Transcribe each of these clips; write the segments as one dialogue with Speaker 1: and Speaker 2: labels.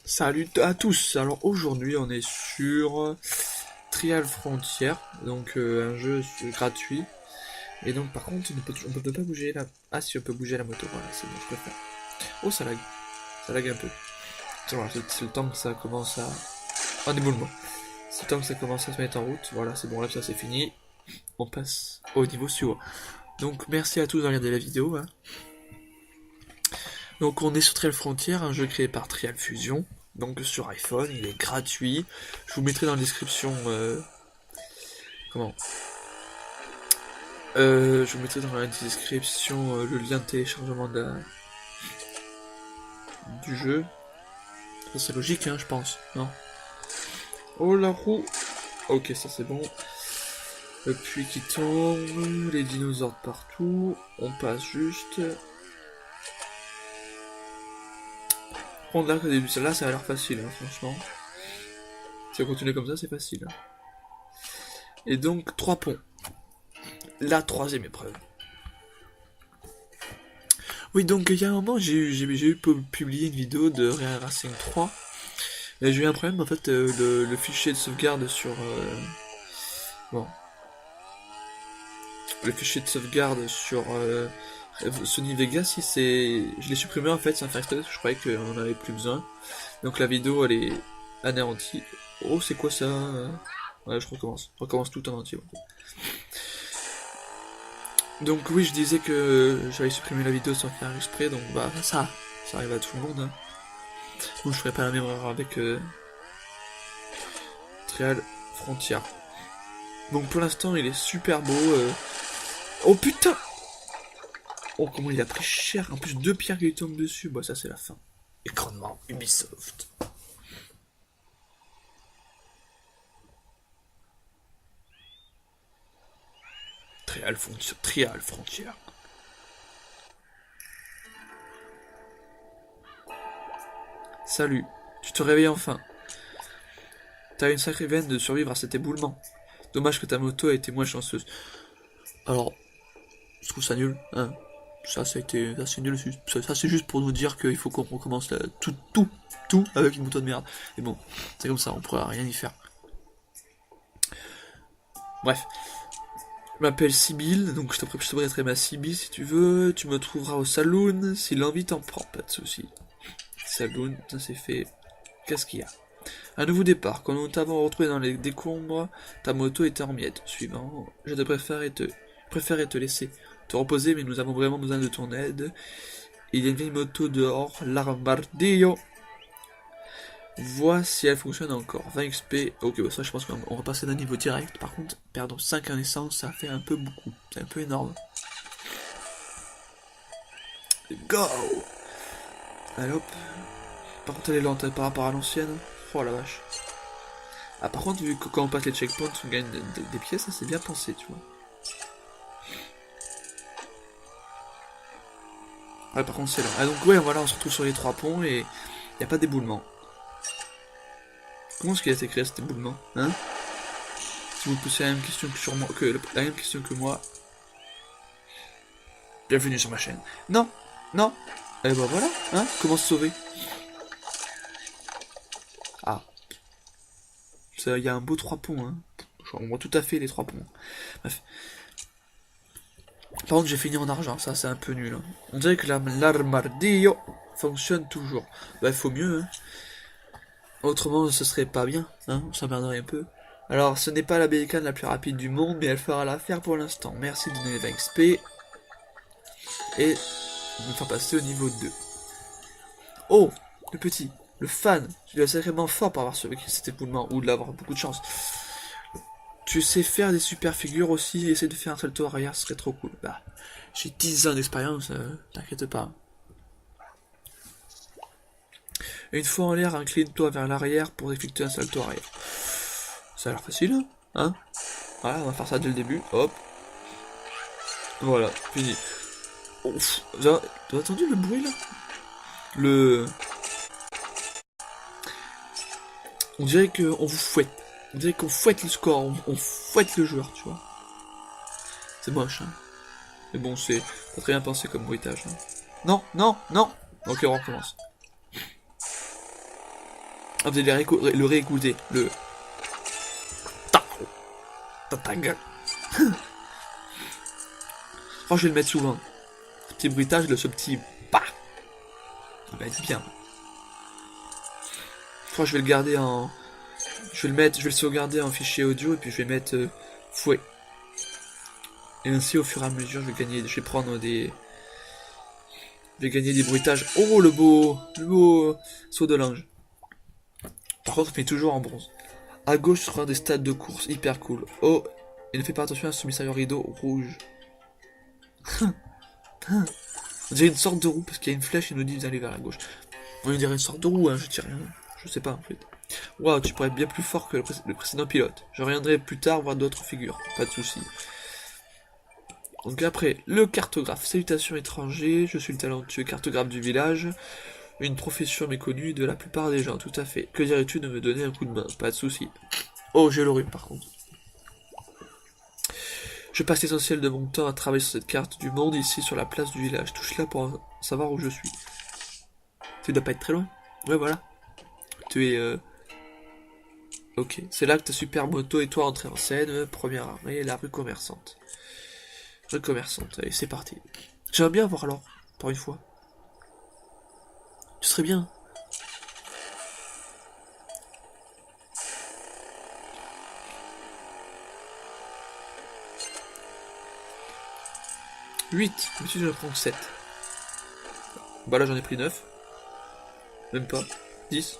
Speaker 1: Salut à tous. Alors aujourd'hui on est sur Trial Frontier, donc un jeu gratuit. Et donc par contre on peut pas bouger la... Ah si, on peut bouger la moto, voilà c'est bon, je préfère. Oh, ça lag un peu. Voilà, c'est le temps que ça commence à... Un déboulement. C'est le temps que ça commence à se mettre en route. Voilà, c'est bon, là ça c'est fini. On passe au niveau suivant. Donc merci à tous de regarder la vidéo, hein. Donc on est sur Trial Frontier, un jeu créé par Trial Fusion, donc sur iPhone, il est gratuit. Je vous mettrai dans la description comment je vous mettrai dans la description le lien de téléchargement du jeu. Ça c'est logique, hein, je pense, non? Oh la roue. Ok, ça c'est bon. Le puits qui tombe, les dinosaures de partout. On passe juste. Prendre là, là ça a l'air facile, hein, franchement. Si on continue comme ça, c'est facile. Hein. Et donc, 3 ponts. La troisième épreuve. Oui, donc il y a un moment, j'ai eu publié une vidéo de Real Racing 3. Et j'ai eu un problème, en fait, le fichier de sauvegarde sur... bon. Le fichier de sauvegarde sur Sony Vegas, je l'ai supprimé en fait sans faire exprès, parce que je croyais qu'on en avait plus besoin. Donc la vidéo, elle est anéantie. Oh, c'est quoi ça? Ouais, je recommence. Je recommence tout en entier. Ouais. Donc oui, je disais que j'avais supprimé la vidéo sans faire exprès, donc bah ça arrive à tout le monde. Hein. Donc je ferai pas la même erreur avec Trial Frontier. Donc pour l'instant, il est super beau. Oh putain! Oh, comment il a pris cher! En plus, 2 pierres qui lui tombent dessus. Bah, ça, c'est la fin. Écran de mort, Ubisoft. Trial Frontier. Salut, tu te réveilles enfin. T'as une sacrée veine de survivre à cet éboulement. Dommage que ta moto a été moins chanceuse. Alors, je trouve ça nul, hein. Ça c'est nul. Ça c'est juste pour nous dire qu'il faut qu'on recommence tout avec une moto de merde. Et bon, c'est comme ça, on pourra rien y faire. Bref. Je m'appelle Sibyl, donc je te prêterai ma Sibyl si tu veux. Tu me trouveras au saloon, si l'envie t'en prend, pas de soucis. Saloon, ça c'est fait. Qu'est-ce qu'il y a? Un nouveau départ. Quand nous t'avons retrouvé dans les décombres, ta moto était en miettes. Suivant, je te préférerais te laisser te reposer, mais nous avons vraiment besoin de ton aide. Il y a une vieille moto dehors, l'Armadillo. Vois si elle fonctionne encore. 20 XP. Ok, bah ça je pense qu'on va passer d'un niveau direct. Par contre, perdre 5 en essence, ça fait un peu beaucoup. C'est un peu énorme. Go! Allez hop. Par contre, elle est lente par rapport à l'ancienne. Oh la vache. Ah, par contre, vu que quand on passe les checkpoints, on gagne des pièces, ça c'est bien pensé, tu vois. Ouais, par contre, c'est lent. Ah, donc, ouais, voilà, on se retrouve sur les 3 ponts et il n'y a pas d'éboulement. Comment est-ce qu'il a été créé cet éboulement, hein? Si vous posez la même question la même question que moi, bienvenue sur ma chaîne. Non, non. Et bah voilà, hein? Comment se sauver? Ah. Il y a un beau 3 ponts, hein. On voit tout à fait les 3 ponts. Bref. Par contre, j'ai fini en argent, ça c'est un peu nul. Hein. On dirait que l'armadillo fonctionne toujours. Bah, il faut mieux, hein. Autrement, ce serait pas bien, hein. On s'emmerderait un peu. Alors, ce n'est pas la bécane la plus rapide du monde, mais elle fera l'affaire pour l'instant. Merci de donner 20 XP. Et de me faire passer au niveau 2. Oh, le petit, le fan. Tu dois sacrément fort pour avoir survécu cet éboulement, ou de l'avoir beaucoup de chance. Tu sais faire des super figures aussi, essayer de faire un salto arrière, ce serait trop cool. Bah, j'ai 10 ans d'expérience, t'inquiète pas. Une fois en l'air, incline-toi vers l'arrière pour effectuer un salto arrière. Ça a l'air facile, hein? Voilà, on va faire ça dès le début, hop. Voilà, fini. Ouf, t'as entendu le bruit là? On dirait qu'on vous fouette. On dirait qu'on fouette le score, on fouette le joueur, tu vois. C'est moche, hein. Mais bon, c'est pas très bien pensé comme bruitage. Hein. Non, non, non. Ok, on recommence. Ah, vous allez le réécouter. Le... Ta gueule. Oh, je vais le mettre souvent. Ce petit bruitage, ce petit... Bah, il va être bien. Je crois que je vais le garder en... Je vais le sauvegarder en fichier audio et puis je vais mettre fouet. Et ainsi, au fur et à mesure, je vais prendre des... Je vais gagner des bruitages. Oh, le beau saut de linge. Par contre, il fait toujours en bronze. À gauche sera des stades de course, hyper cool. Oh, et ne fais pas attention à ce mystérieux rideau rouge. On dirait une sorte de roue, parce qu'il y a une flèche et nous dit d'aller vers la gauche. On dirait une sorte de roue, hein, je dis rien. Je sais pas en fait. Waouh, tu pourrais être bien plus fort que le précédent pilote. Je reviendrai plus tard voir d'autres figures, pas de soucis. Donc après, le cartographe. Salutations étrangers, je suis le talentueux cartographe du village. Une profession méconnue de la plupart des gens, tout à fait. Que dirais-tu de me donner un coup de main? Pas de soucis. Oh, j'ai le rhume par contre. Je passe l'essentiel de mon temps à travailler sur cette carte du monde ici sur la place du village. Touche là pour savoir où je suis. Tu dois pas être très loin. Ouais, voilà. Tu es... Ok, c'est là que ta super moto et toi entrez en scène. Première armée, la rue commerçante. Rue commerçante, allez, c'est parti. J'aimerais bien voir alors, pour une fois. Tu serais bien. Huit. Monsieur, je vais prendre 7. Bah là, j'en ai pris 9. Même pas. 10.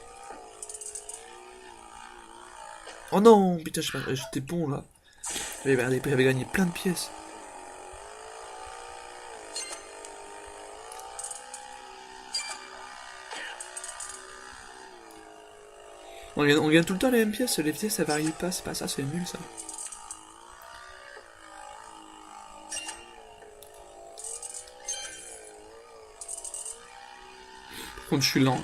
Speaker 1: Oh non, putain, j'étais bon là. J'avais gagné plein de pièces. On gagne tout le temps les mêmes pièces, les pièces ça varie pas, c'est pas ça, c'est nul ça. Par contre, je suis lent.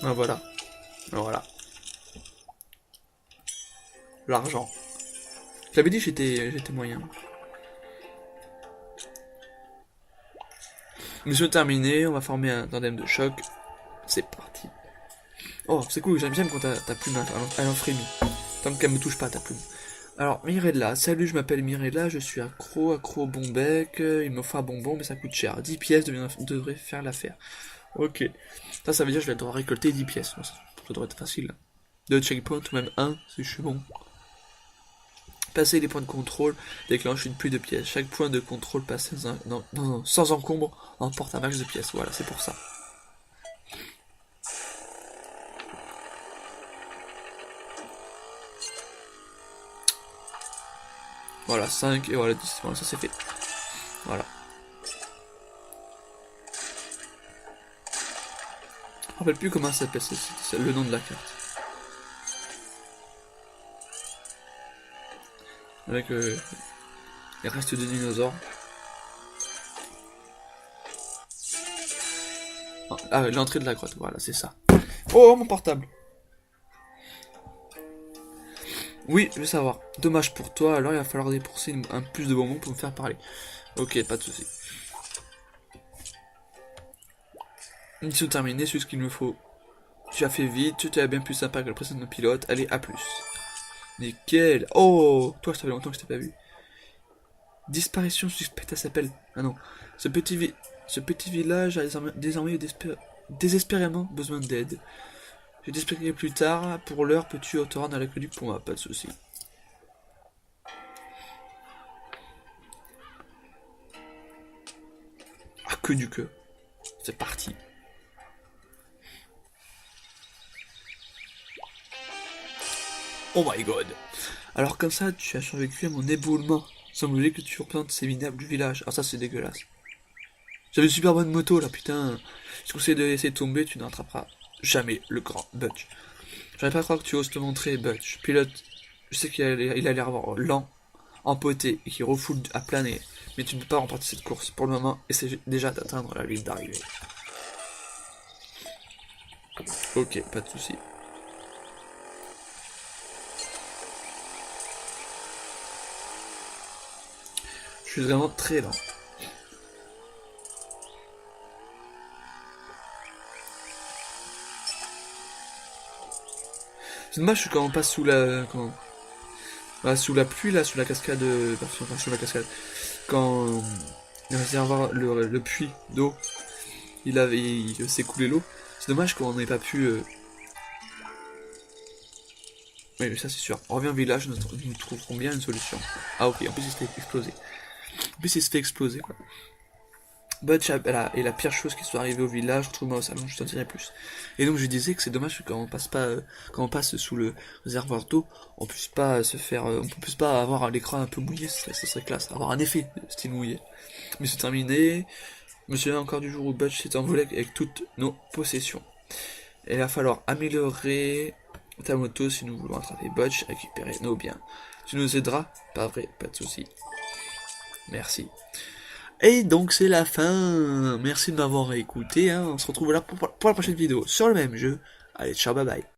Speaker 1: Ah voilà. Voilà. L'argent. Je l'avais dit, j'étais moyen. Mission terminée, on va former un tandem de choc. C'est parti. Oh, c'est cool, j'aime bien quand ta plume elle en frémit. Tant qu'elle me touche pas ta plume. Alors, Mirella, salut, je m'appelle Mirella, je suis accro au bon bec, il me faut un bonbon, mais ça coûte cher. 10 pièces devrait faire l'affaire. Ok. Ça veut dire que je vais devoir récolter 10 pièces. Ça devrait être facile. 2 checkpoints, ou même 1, si je suis bon. Passer les points de contrôle déclenche une pluie de pièces. Chaque point de contrôle passé sans encombre emporte un max de pièces. Voilà, c'est pour ça. Voilà, 5 et voilà 10. Voilà, ça c'est fait. Voilà. Je me rappelle plus comment ça s'appelle, c'est le nom de la carte. Avec les restes de dinosaures. Ah, l'entrée de la grotte, voilà, c'est ça. Oh, mon portable. Oui, je veux savoir. Dommage pour toi, alors il va falloir dépenser un plus de bonbons pour me faire parler. Ok, pas de soucis. Mission terminée, c'est ce qu'il me faut. Tu as fait vite, tu es bien plus sympa que le précédent pilote. Allez, à plus. Nickel. Oh, toi, ça fait longtemps que je t'ai pas vu. Disparition suspecte, ça s'appelle. Ah non. Ce petit village a désormais désespérément besoin d'aide. Je t'expliquerai plus tard. Pour l'heure, peux-tu te rendre à l'aqueduc pour moi? Pas de soucis. Aqueduc. C'est parti. Oh my god. Alors comme ça, tu as survécu à mon éboulement. Semble-t-il que tu replantes ces minables du village. Ah ça c'est dégueulasse. J'avais une super bonne moto là, putain. Je te conseille de laisser tomber, tu n'attraperas jamais le grand Butch. J'arrive pas à croire que tu oses te montrer, Butch. Pilote, je sais qu'il a l'air lent, empoté et qui refoule à planer. Mais tu ne peux pas remporter cette course. Pour le moment, essaie déjà d'atteindre la ligne d'arrivée. Ok, pas de soucis. Je suis vraiment très lent. C'est dommage que quand on passe sous la... Bah, sous la pluie, là, sous la cascade... Enfin, sous la cascade. Quand le réservoir, le puits d'eau, il s'est coulé l'eau. C'est dommage qu'on n'ait pas pu... Oui, mais ça c'est sûr. On revient au village, nous trouverons bien une solution. Ah ok, en plus il se fait exploser. En plus il se fait exploser, quoi. Butch est la pire chose qui soit arrivée au village, retrouve-moi au salon, je t'en dirai plus. Et donc je disais que c'est dommage que quand on passe pas, quand on passe sous le réservoir d'eau, on puisse pas se faire, on puisse pas avoir l'écran un peu mouillé, ça serait classe, avoir un effet de style mouillé. Mais c'est terminé. Je me souviens encore du jour où Butch s'est envolé avec toutes nos possessions. Et il va falloir améliorer ta moto si nous voulons attraper Butch, récupérer nos biens. Tu nous aideras? Pas vrai, pas de soucis. Merci. Et donc c'est la fin. Merci de m'avoir écouté. Hein. On se retrouve là pour la prochaine vidéo sur le même jeu. Allez, ciao, bye bye.